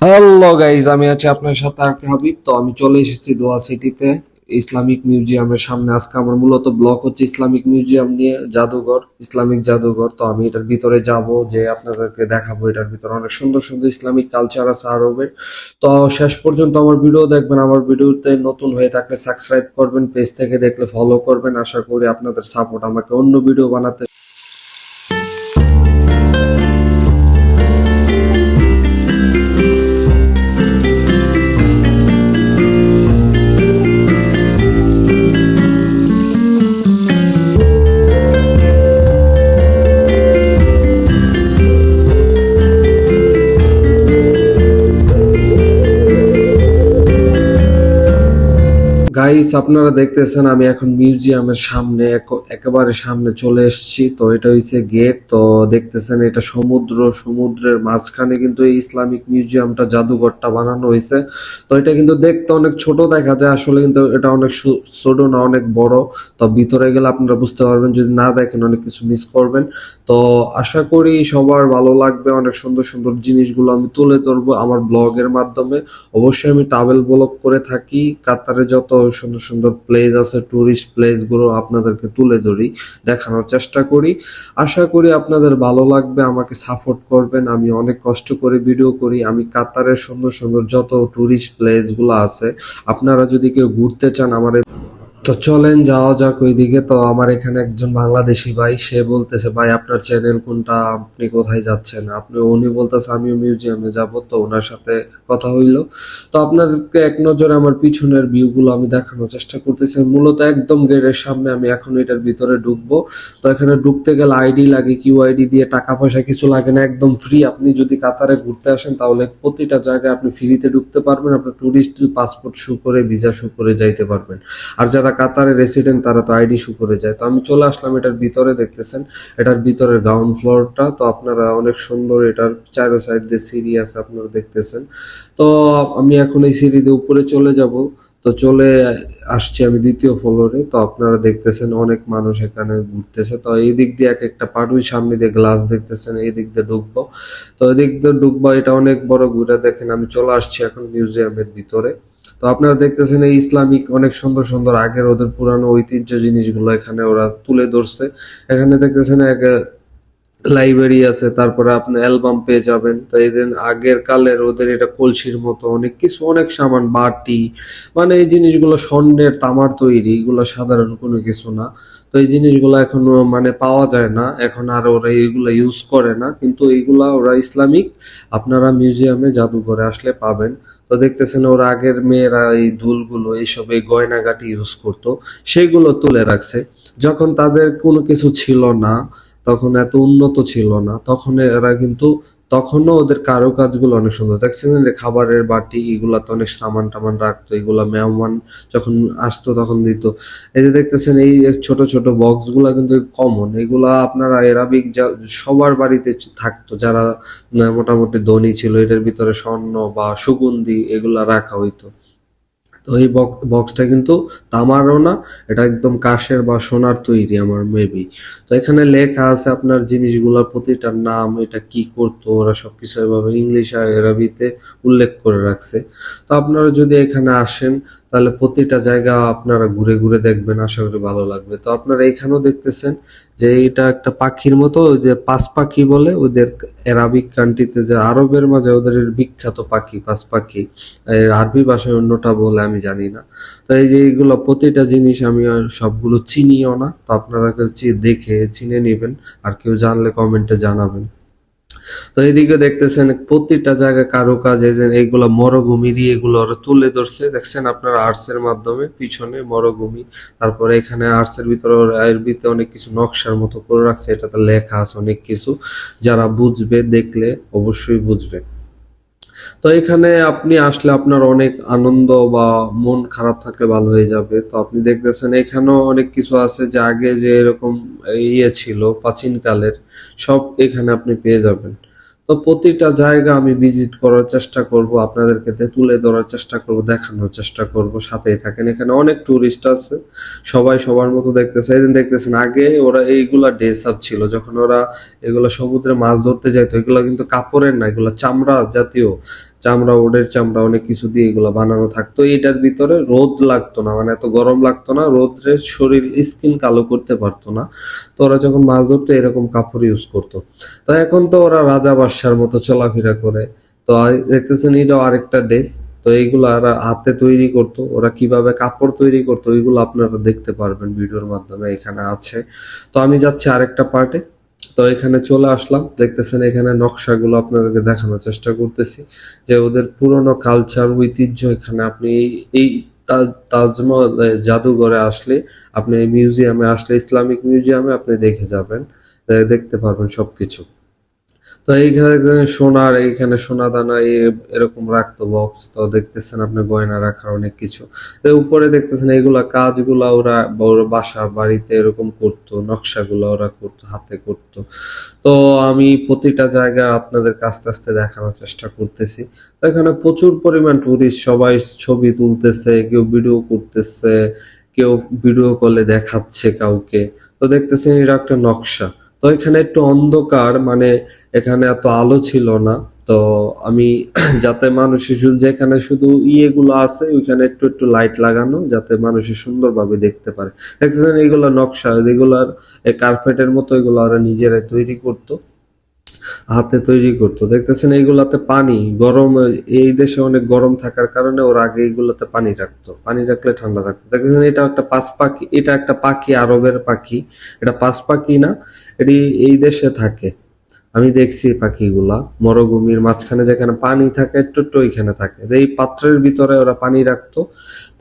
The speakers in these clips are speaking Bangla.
হ্যালো গাইজ, আমি আছি আপনার সাথে আর কে হাবিব। তো আমি চলে এসেছি দোয়া সিটিতে, ইসলামিক মিউজিয়ামের সামনে। আজকে আমার মূলত ব্লগ হচ্ছে ইসলামিক মিউজিয়াম নিয়ে, জাদুঘর, ইসলামিক জাদুঘর। তো আমি এটার ভিতরে যাব, যে আপনাদেরকে দেখাবো এটার ভিতরে অনেক সুন্দর সুন্দর ইসলামিক কালচার আছে আরবের। তো শেষ পর্যন্ত আমার ভিডিও দেখবেন। আমার ভিডিওতে নতুন হয়ে থাকলে সাবস্ক্রাইব করবেন, পেজ থেকে দেখলে ফলো করবেন। আশা করি আপনাদের সাপোর্ট আমাকে অন্য ভিডিও বানাতে। গাইস, আপনারা দেখতেছেন আমি এখন মিউজিয়ামের সামনে, একেবারে সামনে চলে এসেছি। তো এটা হইছে গেট। তো দেখতেছেন এটা সমুদ্র, সমুদ্রের মাঝখানে কিন্তু এই ইসলামিক মিউজিয়ামটা, জাদুঘরটা বানানো হয়েছে। তো এটা কিন্তু দেখতে অনেক ছোট দেখা যায়, আসলে কিন্তু এটা অনেক ছোট না, অনেক বড়। তো ভিতরে গেলে আপনারা বুঝতে পারবেন, যদি না দেখেন অনেক কিছু মিস করবেন। তো আশা করি সবার ভালো লাগবে। অনেক সুন্দর সুন্দর জিনিসগুলো আমি তুলে ধরবো আমার ব্লগের মাধ্যমে। অবশ্যই আমি ট্রাভেল ব্লগ করে থাকি, কাতারে যত সুন্দর সুন্দর প্লেস আছে, টুরিস্ট প্লেস গুলো আপনাদেরকে তুলে ধরি, দেখানোর চেষ্টা করি। আশা করি আপনাদের ভালো লাগবে, আমাকে সাপোর্ট করবেন। আমি অনেক কষ্ট করে ভিডিও করি। আমি কাতারের সুন্দর সুন্দর যত টুরিস্ট প্লেস গুলো আছে, আপনারা যদি কেউ ঘুরতে চান আমার, তো চলেন যাওয়া যাক ওইদিকে। তো আমার এখানে একজন বাংলাদেশি ভাই, সে বলতেছে ভাই আপনার চ্যানেল কোনটা, আপনি কোথায় যাচ্ছেন। উনি বলতেছে আমিও মিউজিয়ামে যাব। তো ওনার সাথে কথা হইলো। তো আপনাদেরকে এক নজরে আমার পিছনের ভিউ গুলো আমি দেখানোর চেষ্টা করতেছি। মূলত একদম গেটের সামনে, আমি এখন এটার ভিতরে ঢুকবো। তো এখানে ঢুকতে গেলে আইডি লাগে, কিউআইডি দিয়ে, টাকা পয়সা কিছু লাগে না, একদম ফ্রি। আপনি যদি কাতারে ঘুরতে আসেন তাহলে প্রতিটা জায়গায় আপনি ফ্রিতে ঢুকতে পারবেন। আপনার টুরিস্ট পাসপোর্ট শো করে, ভিসা শো করে যাইতে পারবেন। আর যারা কাতারে রেসিডেন্ট তারা তো আইডি শো করে যায়। তো আমি চলে আসলাম এটার ভিতরে, দেখতেছেন এটার ভিতরের গ্রাউন্ড ফ্লোরটা। তো আপনারা অনেক সুন্দর, এটার চারো সাইড দিয়ে সিঁড়ি আছে, আপনারা দেখতেছেন। তো আমি এখন এই সিঁড়ি দিয়ে উপরে চলে যাব। তো চলে আসছি আমি দ্বিতীয় ফ্লোরে। তো আপনারা দেখতেছেন অনেক মানুষ এখানে ঘুরতেছে। তো এই দিক দিয়ে এক একটা পাটুই, সামনে দিয়ে গ্লাস দেখতেছেন, এই দিক দিয়ে ঢুকবো। তো এদিক দিয়ে ঢুকবো, এটা অনেক বড়। ঘুরে দেখেন আমি চলে আসছি এখন মিউজিয়ামের ভিতরে। তো আপনারা দেখতেছেন এই ইসলামিক অনেক সুন্দর সুন্দর আগের ওদের পুরানো ঐতিহ্য জিনিসগুলো এখানে ওরা তুলে ধরছে। এখানে দেখতেছেন এক লাইব্রেরি আছে, তারপরে আপনি অ্যালবাম পেয়ে যাবেন। তো এই যে আগের কালের ওদের এটা কলসির মতো অনেক কিছু, অনেক সামান, বাটি, মানে এই জিনিসগুলো স্বর্ণের, তামার তৈরি, এগুলো সাধারণ কোনো কিছু না। তো এই জিনিসগুলো এখন মানে পাওয়া যায় না এখন, আর ওরা এইগুলা ইউজ করে না, কিন্তু এইগুলা ওরা ইসলামিক আপনারা মিউজিয়ামে, জাদুঘরে আসলে পাবেন। তো দেখতেছেন ওরা আগের মেয়েরা এই দুলগুলো, এইসব এই গয়নাগাটি ইউজ করতো, সেগুলো তুলে রাখছে। যখন তাদের কোনো কিছু ছিল না, তখন এত উন্নত ছিল না, তখন এরা কিন্তু, তখনও ওদের কারুকাজগুলো অনেক সুন্দর। দেখছেন যে খাবারের বাটি, এগুলা তো অনেক সামান টামান রাখতো, এগুলা মেহমান যখন আসতো তখন দিত। এই যে দেখতেছেন এই ছোট ছোট বক্স গুলা কিন্তু কমন, এগুলা আপনারা এরাবিক সবার বাড়িতে থাকতো, যারা মোটামুটি ধনী ছিল। এটার ভিতরে স্বর্ণ বা সুগন্ধি এগুলা রাখা হইতো। তো এই বক্সটা কিন্তু তামারও না, এটা একদম কাঠের বা সোনার তৈরি আমার মেবি। তো এখানে লেখা আছে আপনার জিনিসগুলোর প্রতিটার নাম, এটা কি করতো, ওরা সবকিছু এভাবে ইংলিশ আর আরবিতে উল্লেখ করে রাখছে। তো আপনারা যদি এখানে আসেন তাহলে প্রতিটা জায়গা আপনারা ঘুরে ঘুরে দেখবেন, আশা করি ভালো লাগবে। তো আপনারা এখানেও দেখতেছেন যে এটা একটা পাখির মতো, ওই যে পাঁচ পাখি বলে ওদের আরবিক কান্ট্রিতে, যে আরবের মাঝে ওদের বিখ্যাত পাখি পাঁচ পাখি। এর আরবি ভাষায় অন্যটা বলে আমি জানি না। তো এই যে এইগুলো প্রতিটা জিনিস আমি আর সবগুলো চিনিও না। তো আপনারা দেখে চিনে নেবেন, আর কেউ জানলে কমেন্টে জানাবেন। তো এইদিকে দেখতেছেন প্রতিটা জায়গায় কারুকাজ, এই যে এইগুলো মরুভূমিরই, এগুলো ওরা তুলে ধরছে। দেখছেন আপনার আর্টস এর মাধ্যমে পিছনে মরুভূমি। তারপরে এখানে আর্টস এর ভিতরে ওরা আরবিতে অনেক কিছু নকশার মতো করে রাখছে, এটাতে লেখা আছে অনেক কিছু, যারা বুঝবে, দেখলে অবশ্যই বুঝবে। তো এখানে আপনি আসলে আপনার অনেক আনন্দ, বা মন খারাপ থাকলে ভালো হয়ে যাবে। তো আপনি দেখতেছেন এখানেও অনেক কিছু আছে, যে আগে যে এরকম ইয়ে ছিল প্রাচীন কালের, সব এখানে আপনি পেয়ে যাবেন। তো প্রতিটা জায়গা আমি ভিজিট করার চেষ্টা করব, আপনাদেরকে তুলে ধরার চেষ্টা করব, দেখানোর চেষ্টা করব, সাথেই থাকেন। এখানে অনেক টুরিস্ট আছে, সবাই সবার মতো দেখতেছে। এই দিন দেখতেছেন আগে ওরা এইগুলা ড্রেস আপ ছিল, যখন ওরা এগুলা সমুদ্রে মাছ ধরতে যাইতো, এগুলা কিন্তু কাপড়ের না, এগুলা চামড়া জাতীয়, চামড়া, ওটের চামড়া, অনেক কিছু দিয়ে এগুলো বানানো থাকতো। এটার ভিতরে রোদ লাগতো না, মানে এত গরম লাগতো না, রোদ্রের শরীর স্কিন কালো করতে পারতো না। তো ওরা যখন মাছ ধরতো এরকম কাপড় ইউজ করতো। তো এখন তো ওরা রাজা বাদশার মতো চলাফেরা করে। তো দেখতেছেন এটাও আরেকটা ড্রেস। তো এইগুলো আর হাতে তৈরি করতো, ওরা কিভাবে কাপড় তৈরি করতো ওইগুলো আপনারা দেখতে পারবেন ভিডিওর মাধ্যমে, এখানে আছে। তো আমি যাচ্ছি আরেকটা পার্টে। তো এখানে চলে আসলাম, দেখতেছেন এখানে নকশাগুলো আপনাদেরকে দেখানোর চেষ্টা করতেছি, যে ওদের পুরনো কালচার ঐতিহ্য। এখানে আপনি এই তাজমহল জাদুঘরে আসলে, আপনি মিউজিয়ামে আসলে, ইসলামিক মিউজিয়ামে আপনি দেখে যাবেন, দেখতে পারবেন সবকিছু। তো এইখানে সোনার, এইখানে সোনা দানা এরকম রাখতো বক্স। তো দেখতেছেন আপনি গয়না রাখার অনেক কিছু। তো উপরে দেখতেছেন এইগুলা কাজগুলা ওরা বড় বাসা বাড়িতে এরকম করতো, নকশাগুলো ওরা করতো, হাতে করতো। তো আমি প্রতিটা জায়গা আপনাদেরকে আস্তে আস্তে দেখানোর চেষ্টা করতেছি। তো এখানে প্রচুর পরিমাণ টুরিস্ট, সবাই ছবি তুলতেছে, কেউ ভিডিও করতেছে, কেউ ভিডিও কলে দেখাচ্ছে কাউকে। তো দেখতেছেন এটা একটা নকশা। তো এখানে একটু অন্ধকার, মানে এখানে এত আলো ছিল না। তো আমি যাতে মানুষের শুধু, যেখানে শুধু ইয়েগুলো আছে ওইখানে একটু একটু লাইট লাগানো, যাতে মানুষের সুন্দরভাবে দেখতে পারে। দেখতেছেন এইগুলো নকশা, এগুলার কার্পেটের মতো, এগুলো ওরা নিজেরাই তৈরি করতো, হাতে তৈরি করতো। দেখতেছেন এইগুলাতে পানি গরম, এই দেশে অনেক গরম থাকার কারণে ওরা আগে এইগুলাতে পানি রাখতো, পানি রাখলে ঠান্ডা থাকতো। দেখতেছেন এটা একটা পাঁচ পাখি, এটা একটা পাখি, আরবের পাখি। এটা পাঁচ পাখি না, এটি এই দেশে থাকে। আমি দেখছি পাখিগুলা মরুভূমির মাঝখানে যেখানে পানি থাকে একটু একটু ওইখানে থাকে। এই পাত্রের ভিতরে ওরা পানি রাখতো,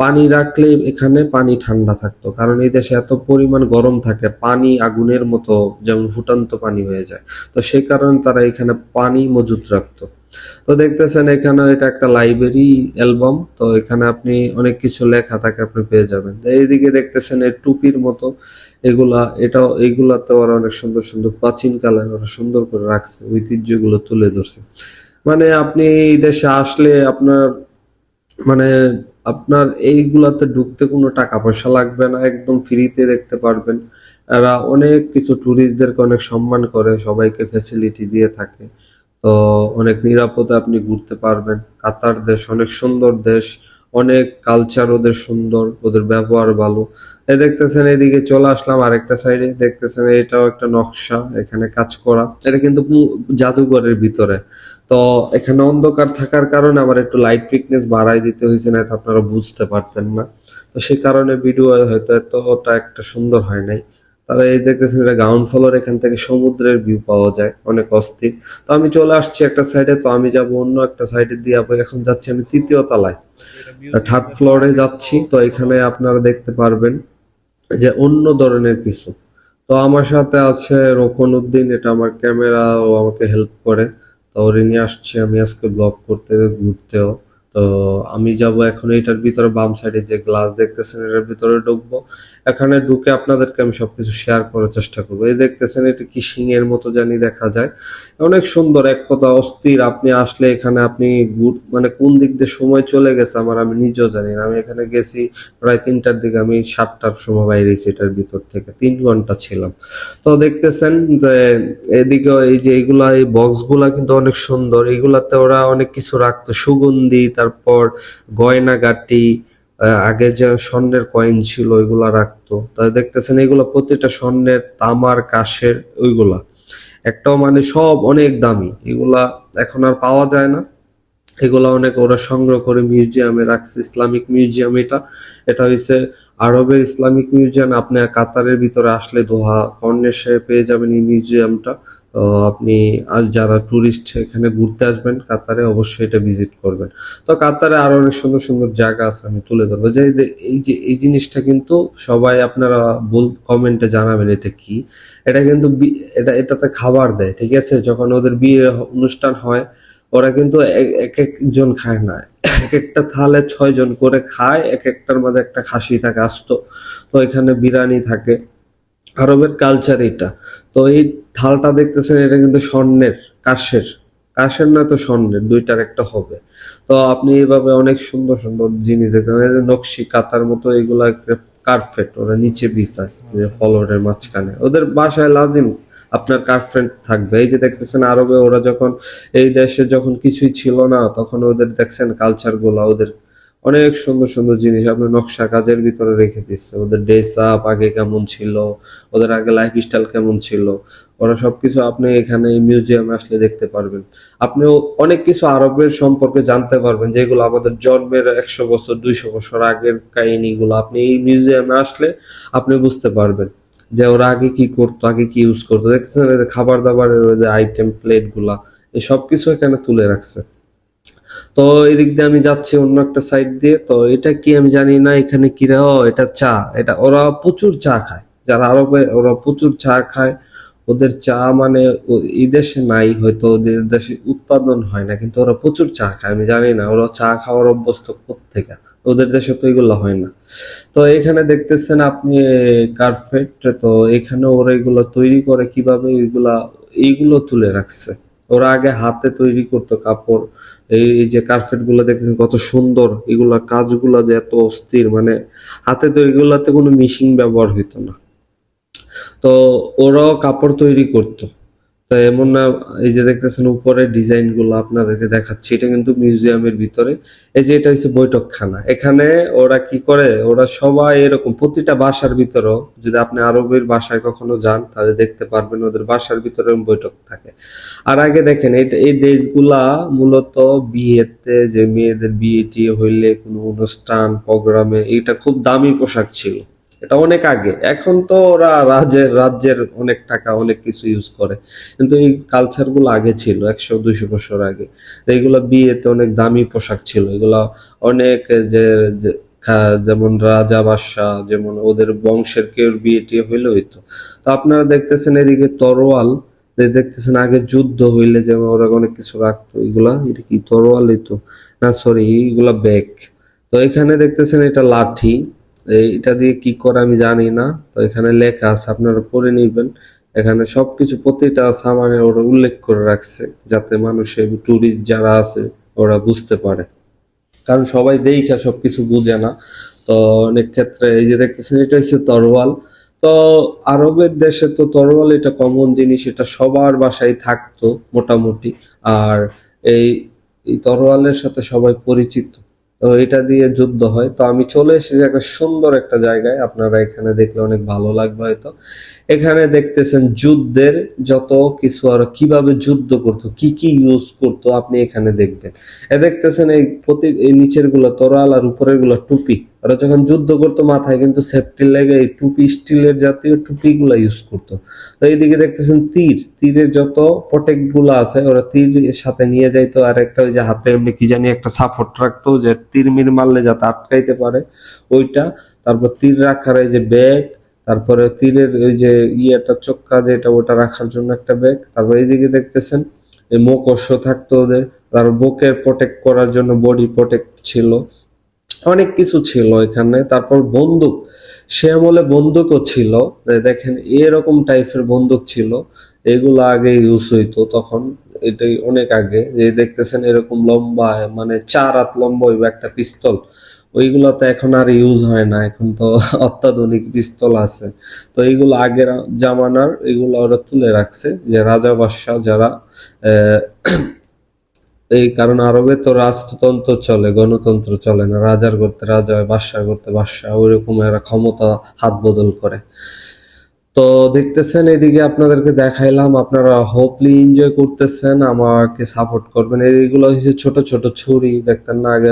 পানি রাখলে এখানে পানি ঠান্ডা থাকতো, কারণ এই দেশে এত পরিমাণ গরম থাকে, পানি আগুনের মতো যেমন ফুটান্ত পানি হয়ে যায়। তো সেই কারণে তারা এখানে পানি মজুত রাখতো। তো দেখতেছেন এখানে এটা একটা লাইব্রেরি অ্যালবাম। তো এখানে আপনি অনেক কিছু লেখা থাকে, আপনি পেয়ে যাবেন। এইদিকে দেখতেছেন এর টুপির মতো এগুলা, এটাও এইগুলাতে ওরা অনেক সুন্দর সুন্দর প্রাচীন কালে ওরা সুন্দর করে রাখছে, ঐতিহ্যগুলো তুলে ধরছে। মানে আপনি এই দেশে আসলে আপনার, মানে আপনার এইগুলাতে ঢুকতে কোনো টাকা পয়সা লাগবে না, একদম ফ্রিতে দেখতে পারবেন। এরা অনেক কিছু ট্যুরিস্টদেরকে অনেক সম্মান করে, সবাইকে ফ্যাসিলিটি দিয়ে থাকে। তো অনেক নিরাপদে আপনি ঘুরতে পারবেন। কাতার দেশ অনেক সুন্দর দেশ, অনেক কালচার ওদের সুন্দর, ওদের ব্যবহার ভালো। এই দেখতেছেন এদিকে চলে আসলাম আরেকটা সাইডে, দেখতেছেন এটাও একটা নকশা, এখানে কাজ করা। এটা কিন্তু জাদুঘরের ভিতরে। তো এখানে অন্ধকার থাকার কারণে আমার একটু লাইট ফিটনেস বাড়াই দিতে হয়েছে, না তো আপনারা বুঝতে পারতেন না। তো সেই কারণে ভিডিও হয়তো এতটা একটা সুন্দর হয় নাই। তবে এই দেখতেছেন এটা গ্রাউন্ড ফ্লোর, এখান থেকে সমুদ্রের ভিউ পাওয়া যায়, অনেক অস্থির। তো আমি চলে আসছি একটা সাইডে, তো আমি যাব অন্য একটা সাইডে দিয়ে, এখন যাচ্ছি আমি তৃতীয় তলায়, থার্ড ফ্লোরে যাচ্ছি। তো এখানে আপনারা দেখতে পারবেন যে অন্য ধরনের কিছু। তো আমার সাথে আছে রোকন উদ্দিন, এটা আমার ক্যামেরা, ও আমাকে হেল্প করে। তো ওরে নিয়ে আসছি আমি আজকে ব্লগ করতে, ঘুরতেও। তো আমি যাব এখন এইটার ভিতরে, বাম সাইডে যে গ্লাস দেখতেছেন এটার ভিতরে ঢুকবো। এখানে ঢুকে আপনাদেরকে আমি সবকিছু শেয়ার করার চেষ্টা করবো। এই দেখতেছেন এটা কি সিংহের মতো জানি দেখা যায়, অনেক সুন্দর, এক কথা অস্থির। আপনি আসলে এখানে আপনি মানে কোন দিক দিয়ে সময় চলে গেছে আমার, আমি নিজেও জানি না। আমি এখানে গেছি প্রায় 3টার দিকে, আমি 7টার সময় বাইরেছি এটার ভিতর থেকে, 3 ঘন্টা ছিলাম। তো দেখতেছেন যে এদিকে এই যে এইগুলা, এই বক্স গুলা কিন্তু অনেক সুন্দর। এইগুলাতে ওরা অনেক কিছু রাখতো, সুগন্ধি, তারপর গয়নাগাটি, আগে যে স্বর্ণের কয়েন ছিল ওইগুলা রাখতো। তা দেখতেছেন এগুলা প্রতিটা স্বর্ণের, তামার, কাঁসের, ওইগুলা একটাও, মানে সব অনেক দামি। এগুলা এখন আর পাওয়া যায় না। এগুলা অনেক ওরা সংগ্রহ করে মিউজিয়ামে রাখছে, ইসলামিক মিউজিয়াম। এটা এটা হচ্ছে আরবের ইসলামিক মিউজিয়াম। আপনি কাতারের ভিতরে আসলে দোহা কর্নিশে পেয়ে যাবেন এই মিউজিয়ামটা। তো আপনি আজ যারা টুরিস্ট এখানে ঘুরতে আসবেন কাতারে, অবশ্যই এটা ভিজিট করবেন। তো কাতারে আরো অনেক সুন্দর সুন্দর জায়গা আছে, আমি তুলে ধরবো। যে এই জিনিসটা কিন্তু সবাই আপনারা কমেন্টে জানাবেন এটা কি। এটা কিন্তু এটাতে খাবার দেয়, ঠিক আছে? যখন ওদের বিয়ে অনুষ্ঠান হয়, ওরা কিন্তু এক একজন খায় না, এক একটা থালে 6 জন করে খায়, এক একটার মাঝে একটা খাসি থাকে আস্ত। তো এখানে বিরিয়ানি থাকে, আরবের কালচার এটা। তো এই থালটা দেখতেছেন এটা কিন্তু স্বর্ণের, কাঁসের, কাঁসের না তো স্বর্ণের, দুইটার একটা হবে। তো আপনি এইভাবে অনেক সুন্দর সুন্দর জিনিস দেখবেন, এই যে নকশি কাঁথার মতো এগুলা কার্পেট ওরা নিচে বিছায়, যে ফ্লোরের মাঝখানে। ওদের বাসায় লাজিম আপনার গার্লফ্রেন্ড থাকবে। এই যে দেখতেছেন আরবে ওরা যখন এই দেশে যখন কিছুই ছিল না তখন ওদের দেখছেন কালচার গুলা, ওদের অনেক সুন্দর সুন্দর জিনিস আপনার নকশা কাজের ভিতরে রেখে দিচ্ছে। ওদের ড্রেস আপ আগে কেমন ছিল, ওদের আগে লাইফ স্টাইল কেমন ছিল, ওরা সবকিছু আপনি এখানে এই মিউজিয়ামে আসলে দেখতে পারবেন। আপনি অনেক কিছু আরবের সম্পর্কে জানতে পারবেন যেগুলো আমাদের জন্মের 100 বছর 200 বছর আগের কাহিনীগুলো আপনি এই মিউজিয়ামে আসলে আপনি বুঝতে পারবেন যে ওরা আগে কি করতো, আগে কি ইউজ করতো। দেখছেন এই যে খাবার দাবারের ওই যে আইটেম প্লেট গুলা, এই সবকিছু এখানে তুলে রাখছে। তো এদিক দিয়ে আমি যাচ্ছি অন্য একটা সাইড দিয়ে, তো এটা কি আমি জানি না এখানে কি রে, ও এটা চা। এটা ওরা প্রচুর চা খায়, যারা আরবে ওরা প্রচুর চা খায়। ওদের চা মানে এই দেশে নাই, হয়তো ওদের দেশে উৎপাদন হয় না, কিন্তু ওরা প্রচুর চা খায়। আমি জানি না ওরা চা খাওয়ার অভ্যস্ত কোত্থেকে, ওদের দেশে তো এগুলো হয় না। তো এখানে দেখতেছেন আপনি কার্পেট, তো এখানে ওরা এগুলো তৈরি করে কিভাবে, এইগুলো তুলে রাখছে। ওরা আগে হাতে তৈরি করতো কাপড়। এই যে কার্পেট গুলো দেখতেছেন কত সুন্দর, এগুলা কাজগুলো যে এত অস্থির, মানে হাতে তৈরি গুলাতে কোনো মেশিন ব্যবহার হইতো না। তো ওরাও কাপড় তৈরি করতো। তো এমন না, এই যে দেখতেছেন উপরে ডিজাইন গুলো আপনাদেরকে দেখাচ্ছি, এটা কিন্তু মিউজিয়ামের ভিতরে। এই যে এটা হচ্ছে বৈঠকখানা, এখানে ওরা কি করে, ওরা সবাই এরকম প্রতিটা বাসার ভিতরেও, যদি আপনি আরবের বাসায় কখনো যান তাহলে দেখতে পারবেন ওদের বাসার ভিতরে বৈঠক থাকে। আর আগে দেখেন এই ড্রেস গুলা মূলত বিয়েতে, যে মেয়েদের বিয়ে টিয়ে হইলে কোনো অনুষ্ঠান প্রোগ্রামে, এটা খুব দামি পোশাক ছিল। এটা অনেক আগে, এখন তো ওরা রাজ্যের অনেক টাকা অনেক কিছু ইউজ করে, কিন্তু এই কালচার গুলো আগে ছিল 100-200 বছর আগে। এইগুলা বিয়েতে অনেক দামি পোশাক ছিল, এগুলা অনেক যেমন রাজা বাদশাহ, যেমন ওদের বংশের কেউ বিয়ে টিয়ে হইলে হইতো। তো আপনারা দেখতেছেন এদিকে তরোয়াল, দেখতেছেন আগে যুদ্ধ হইলে যেমন ওরা অনেক কিছু রাখতো, এগুলা এটা কি তরোয়াল হইতো না, সরি এগুলা ব্যাগ। তো এখানে দেখতেছেন এটা লাঠি, এটা দিয়ে কি করে আমি জানি না। তো এখানে লেখা আছে, আপনারা পড়ে নিবেন। এখানে সবকিছু প্রতিটা সামানে ওরা উল্লেখ করে রাখছে, যাতে মানুষের টুরিস্ট যারা আছে ওরা বুঝতে পারে, কারণ সবাই দেখা সবকিছু বুঝে না। তো অনেক ক্ষেত্রে এই যে দেখতেছেন এটা হচ্ছে তরোয়াল। তো আরবের দেশে তো তরোয়াল এটা কমন জিনিস, এটা সবার বাসায় থাকতো মোটামুটি। আর এই এই তরোয়ালের সাথে সবাই পরিচিত। তো এটা দিয়ে যুদ্ধ হয়। তো আমি চলে এসেছি একটা সুন্দর একটা জায়গায়, আপনারা এখানে দেখলে অনেক ভালো লাগবে হয়তো। এখানে দেখতেছেন যুদ্ধের যত কিছু, আর কিভাবে যুদ্ধ করতো, কি কি ইউজ করতো আপনি এখানে দেখবেন। দেখতেছেন এই নিচের গুলো তরোয়াল আর উপরের গুলো টুপি। ওরা যখন যুদ্ধ করতো মাথায় কিন্তু সেফটি লেগে এই টুপি, স্টিলের জাতীয় টুপি গুলা ইউজ করতো। তো এইদিকে দেখতেছেন তীরের যত প্রটেক্ট গুলো আছে ওরা তীর সাথে নিয়ে যাইতো, আর একটা ওই যে হাতে এমনি কি জানি একটা সাপোর্ট রাখতো যে তীর মির মারলে যাতে আটকাইতে পারে ওইটা। তারপর তীর রাখার এই যে ব্যাগ, তারপরে তীরের ওই যে ইয়েটা চক্কা যেটা ওটা রাখার জন্য একটা ব্যাগ। তারপর এইদিকে দেখতেছেন এই মুখোশ থাকতো ওদের, তারপর বুকের প্রোটেক্ট করার জন্য বডি প্রোটেক্ট ছিল, অনেক কিছু ছিল এখানে। তারপর বন্দুক, সে আমলে বন্দুকও ছিল, দেখেন এরকম টাইপের বন্দুক ছিল। এগুলো আগে ইউজ হইতো তখন, এটাই অনেক আগে। যে দেখতেছেন এরকম লম্বা, মানে 4 হাত লম্বা হইবে একটা পিস্তল, ওইগুলো তো এখন আর ইউজ হয় না, এখন তো অত্যাধুনিক পিস্তল আছে। তো এইগুলো আগের জামানার, এগুলো ওরা তুলে রাখছে যে রাজা বাদশাহ যারা আহ এই কারণ আরবে তো রাজতন্ত্র চলে, গণতন্ত্র চলে না, রাজার করতে রাজা হয়, বাদশাহ করতে বাদশাহ, ওইরকম এরা ক্ষমতা হাত বদল করে। তো দেখতেছেন এদিকে আপনাদেরকে দেখাইলাম, আপনারা হোপলি এনজয় করতেছেন, আমাকে সাপোর্ট করবেন। এইগুলো হচ্ছে ছোট ছোট ছুরি, দেখতেন না আগে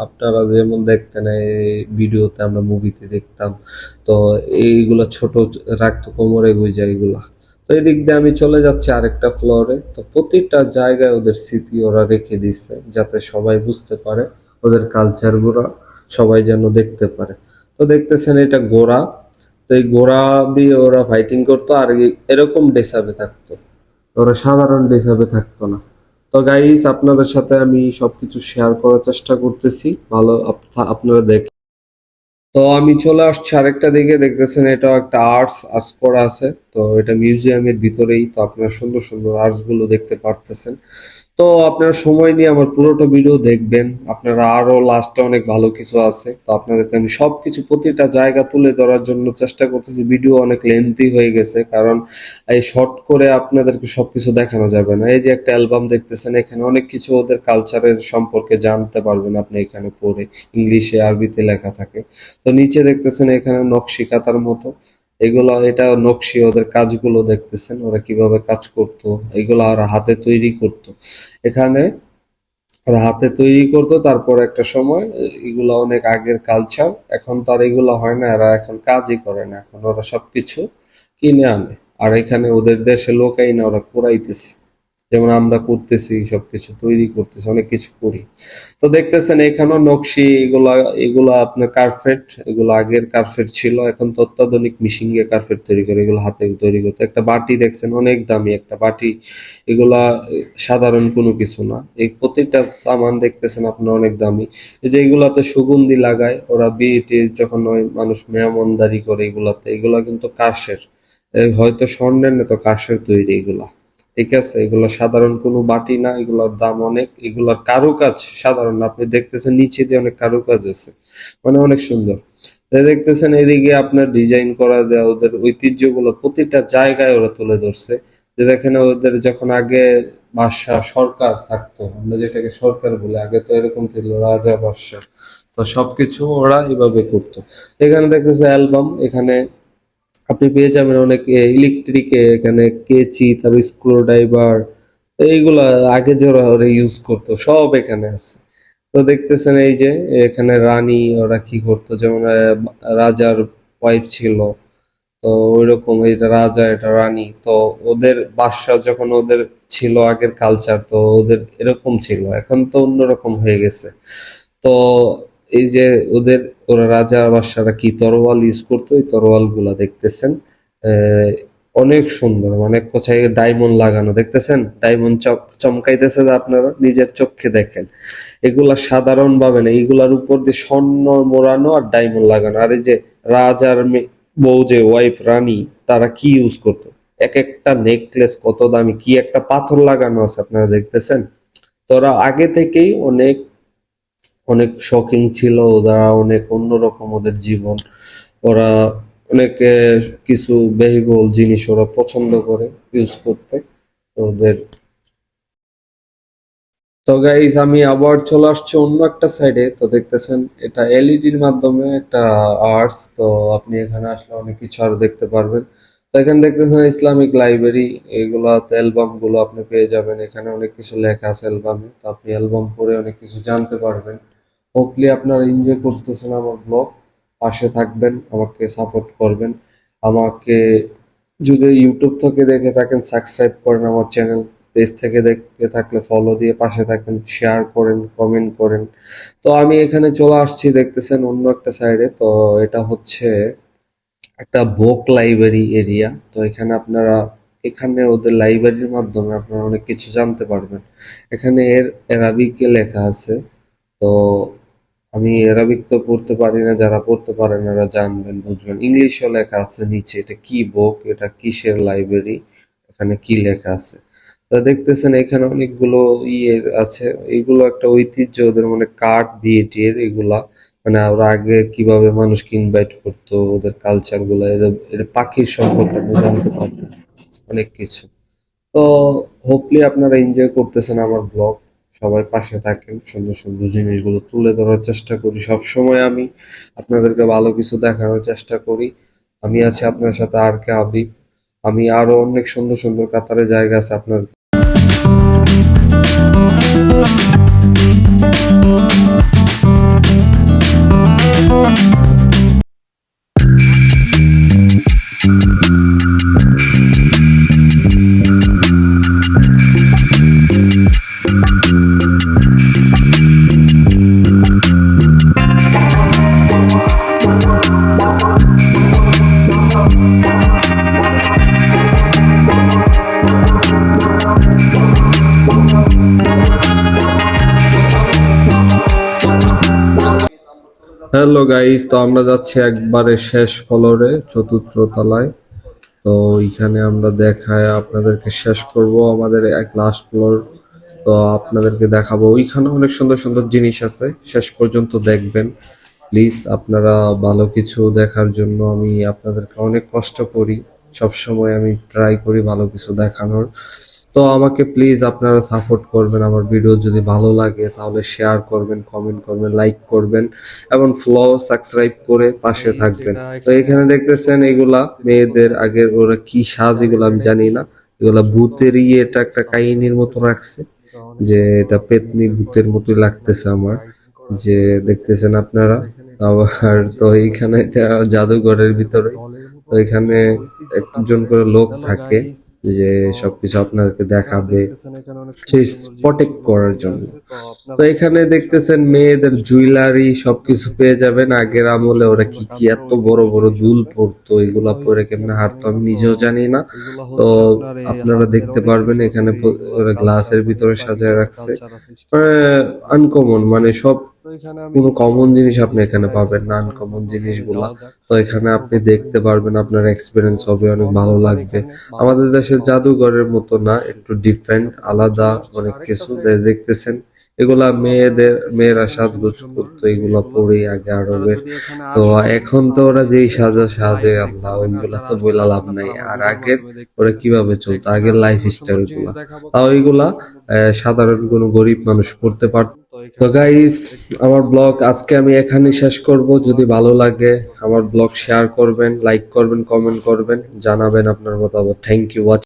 আপনারা যেমন দেখতেন এই ভিডিওতে, আমরা মুভিতে দেখতাম। তো এইগুলো ছোট রাখতো কোমরে গুঁজে এগুলা। তো এই দিক দিয়ে আমি চলে যাচ্ছি আরেকটা ফ্লোরে। তো প্রতিটা জায়গায় ওদের স্মৃতি ওরা রেখে দিচ্ছে, যাতে সবাই বুঝতে পারে ওদের কালচার গুলা, সবাই যেন দেখতে পারে। তো দেখতেছেন এটা ঘোড়া, তো এই ঘোড়া দিয়ে ওরা ফাইটিং করতো, আর এরকম ডেসাবে থাকতো, ওরা সাধারণ ডেসাবে থাকতো না। তো গাইস আপনাদের সাথে আমি সবকিছু শেয়ার করার চেষ্টা করতেছি, ভালো আপনারা দেখেন। তো আমি চলে আসছি আরেকটা দিকে, দেখতেছেন এটাও একটা আর্টস করা আছে। তো এটা মিউজিয়ামের ভিতরেই, তো আপনারা সুন্দর সুন্দর আর্টস গুলো দেখতে পারতেছেন। তো আপনারা সময় নিয়ে আমার পুরোটা ভিডিও দেখবেন, আপনারা আরো লাস্টে অনেক ভালো কিছু আছে, তো আপনাদেরকে আমি সবকিছু প্রতিটা জায়গা তুলে ধরার জন্য চেষ্টা করতেছি। ভিডিও অনেক লেন্থি হয়ে গেছে, কারণ এই শর্ট করে আপনাদেরকে সবকিছু দেখানো যাবে না। এই যে একটা অ্যালবাম দেখতেছেন, এখানে অনেক কিছু ওদের কালচারের সম্পর্কে জানতে পারবেন আপনি এখানে পড়ে, ইংলিশে আরবিতে লেখা থাকে। তো নিচে দেখতেছেন এখানে নকশি কাঁথার মতো, এগুলো এটা নকশি, ওদের কাজগুলো দেখতেছেন ওরা কিভাবে কাজ করতো, এগুলো আর হাতে তৈরি করতো এখানে, ওরা হাতে তৈরি করতো। তারপর একটা সময় এগুলো অনেক আগের কালচার, এখন তো আর এগুলো হয় না, এরা এখন কাজই করে না, এখন ওরা সবকিছু কিনে আনে। আর এখানে ওদের দেশে লোকাই না, ওরা কুড়াইতেছে, যেমন আমরা করতেছি সবকিছু তৈরি করতেছি, অনেক কিছু করি। তো দেখতেছেন এখানেও নকশি, এগুলা এগুলা আপনার কার্পেট, এগুলো আগের কার্পেট ছিল, এখন তো অত্যাধুনিক মেশিন দিয়ে কার্পেট তৈরি করে, এগুলো হাতে তৈরি করতে। একটা বাটি দেখছেন, অনেক দামি একটা বাটি, এগুলা সাধারণ কোনো কিছু না। এই প্রত্যেকটা সামান দেখতেছেন আপনার অনেক দামি। এই যে এগুলাতে সুগন্ধি লাগায় ওরা, বিয়েটি যখন ওই মানুষ মেহমানদারি করে, এগুলাতে এগুলা কিন্তু কাঠের, হয়তো স্বর্ণের না তো কাঠের তৈরি এগুলা। ঠিক আছে, এগুলো সাধারণ কোনো বাটি না, এগুলোর দাম অনেক, এগুলোর কারুকাজ সাধারণ না। আপনি দেখতেছেন নিচে দিয়ে অনেক কারুকাজ আছে, মানে অনেক সুন্দর। দেখতেছেন এদিকে আপনার ডিজাইন করা দেওয়া, ওদের ঐতিহ্যগুলো প্রতিটা জায়গায় ওরা তুলে ধরছে। যে দেখেন ওদের যখন আগে বাদশা সরকার থাকতো, আমরা যেটাকে সরকার বলি, আগে তো এরকম ছিল রাজা বাদশা, তো সবকিছু ওরা এভাবে করতো। এখানে দেখতেছে অ্যালবাম, এখানে আপনি পেয়ে যাবেন অনেক ইলেকট্রিক, এখানে কেচি, তারপর স্ক্রু ড্রাইভার, এইগুলা আগে যে ওরা ওরা ইউজ করতো সব এখানে আছে। তো দেখতেছেন এই যে এখানে রানী ওরা কি করতো, যেমন রাজার ওয়াইফ ছিল, তো ওইরকম এটা রাজা এটা রানী, তো ওদের বাদশা যখন ওদের ছিল আগের কালচার, তো ওদের এরকম ছিল, এখন তো অন্যরকম হয়ে গেছে। তো এই যে ওদের, ওরা রাজা বাদশারা কি তরোয়াল ইউজ করতো, এই তরোয়াল গুলা দেখতেছেন আহ, অনেক সুন্দর, মানে কোথায় ডায়মন্ড লাগানো দেখতেছেন, ডায়মন্ড চমকাইতেছে, যে আপনারা নিজের চোখে দেখেন। এগুলা সাধারণ ভাবে না, এগুলার উপর দিয়ে স্বর্ণ মোড়ানো আর ডায়মন্ড লাগানো। আর এই যে রাজার বউ যে ওয়াইফ রানী, তারা কি ইউজ করতো, এক একটা নেকলেস কত দামি, কি একটা পাথর লাগানো আছে আপনারা দেখতেছেন। তো ওরা আগে থেকেই অনেক অনেক শখিং ছিল, ওরা অনেক অন্যরকম ওদের জীবন, ওরা অনেক কিছু ব্যয়বহুল জিনিস ওরা পছন্দ করে ইউজ করতে ওদের। তো গাইস আমি আবার চলে আসছি অন্য একটা সাইডে, তো দেখতেছেন এটা এলইডির মাধ্যমে একটা আর্টস, তো আপনি এখানে আসলে অনেক কিছু আরো দেখতে পারবেন। তো এখানে দেখতেছেন ইসলামিক লাইব্রেরি, এগুলাতে অ্যালবাম গুলো আপনি পেয়ে যাবেন, এখানে অনেক কিছু লেখা আছে অ্যালবামে, তো আপনি অ্যালবাম পড়ে অনেক কিছু জানতে পারবেন। হোপলি আপনারা এনজয় করতেছেন আমার ব্লগ, পাশে থাকবেন, আমাকে সাপোর্ট করবেন। আমাকে যদি ইউটিউব থেকে দেখে থাকেন সাবস্ক্রাইব করেন, আমার চ্যানেল পেজ থেকে দেখে থাকলে ফলো দিয়ে পাশে থাকেন, শেয়ার করেন, কমেন্ট করেন। তো আমি এখানে চলে আসছি দেখতেছেন অন্য একটা সাইডে, তো এটা হচ্ছে একটা বুক লাইব্রেরি এরিয়া। তো এখানে আপনারা, এখানে ওদের লাইব্রেরির মাধ্যমে আপনারা অনেক কিছু জানতে পারবেন। এখানে অ্যারাবিকে লেখা আছে, তো আমি অ্যারাবিক তো পড়তে পারি না, যারা পড়তে পারেন এরা জানবেন বুঝবেন। ইংলিশেও লেখা আছে নিচে, এটা কি বুক, এটা কিসের লাইব্রেরি, এখানে কি লেখা আছে। তো দেখতেছেন এখানে অনেকগুলো ইয়ে আছে, এইগুলো একটা ঐতিহ্য ওদের, মানে কাঠ বিয়েটির এগুলা, মানে ওরা আগে কিভাবে মানুষকে ইনভাইট করতো, ওদের কালচার গুলা, এটা পাখির সম্পর্কে আপনি জানতে পারবেন অনেক কিছু। তো হোপলি আপনারা এনজয় করতেছেন আমার ব্লগ, সবাই পাশে থাকেন, সুন্দর সুন্দর জিনিসগুলো তুলে ধরার চেষ্টা করি সব সময়, আমি আপনাদেরকে ভালো কিছু দেখানোর চেষ্টা করি। আমি আছি আপনার সাথে, আর কে আবিব। আমি আরো অনেক সুন্দর সুন্দর কাতারে জায়গা আছে আপনার। হ্যালো গাইস, তো আমরা যাচ্ছি একবারে শেষ ফ্লোরে, চতুর্থ তলায়। তো এখানে আমরা দেখায় আপনাদেরকে শেষ করব আমাদের এক লাস্ট ফ্লোর। তো আপনাদেরকে দেখাবো। ওইখানে অনেক সুন্দর সুন্দর জিনিস আছে, শেষ পর্যন্ত দেখবেন প্লিজ। আপনারা ভালো কিছু দেখার জন্য আমি আপনাদেরকে অনেক কষ্ট করি, সব সময় আমি ট্রাই করি ভালো কিছু দেখানোর। তো আমাকে প্লিজ আপনারা সাপোর্ট করবেন। আমার ভিডিও যদি ভালো লাগে তাহলে শেয়ার করবেন, কমেন্ট করবেন, লাইক করবেন এবং ফলো সাবস্ক্রাইব করে পাশে থাকবেন। তো এখানে দেখতেছেন এগুলা মেয়েদের আগের, ওরা কি সাজ এগুলো আমি জানি না, এগুলা ভূতেরই এটা একটা কাহিনীর মতো রাখছে, যে এটা পেতনি ভূতের মতোই লাগতেছে আমার, যে দেখতেছেন আপনারা। আবার তো এইখানে এটা জাদুঘরের ভিতরে, তো এখানে একজন করে লোক থাকে যে সবকিছু আপনাদেরকে দেখাবে, সেই প্রটেক্ট করার জন্য। তো এখানে দেখতেছেন মেয়েদের জুয়েলারি সবকিছু পেয়ে যাবেন। আগের আমলে ওরা কি কি এত বড় বড় দুল পরতো, এগুলা পরে কেমনে হাঁটতো আমি নিজেও জানি না। তো আপনারা দেখতে পারবেন এখানে ওরা গ্লাসের ভিতরে সাজায় রাখছে, আনকমন, মানে সব কোনো কমন জিনিস আপনি এখানে পাবেন না, আনকমন জিনিসগুলা। তো এখানে আপনি দেখতে পারবেন, আপনার এক্সপিরিয়েন্স হবে, অনেক ভালো লাগবে। আমাদের দেশের জাদুঘরের মতো না, একটু ডিফারেন্ট, আলাদা অনেক কিছু দেখতেছেন। এগুলা মেয়েরা সাজগোজ করতো, এগুলা পরেই আগে আরবের। তো এখন তো ওরা যেই সাজে আল্লাহ, ওইগুলা তো বইলা লাভ নাই। আর আগের ওরা কিভাবে চলতো, আগের লাইফ স্টাইল গুলা, তাও এইগুলা সাধারণ কোনো গরিব মানুষ করতে পারত। তো গাইস, আমার ব্লগ আজকে আমি এখানেই শেষ করব। যদি ভালো লাগে আমার ব্লগ শেয়ার করবেন, লাইক করবেন, কমেন্ট করবেন, জানাবেন আপনার মতামত। Thank you watching.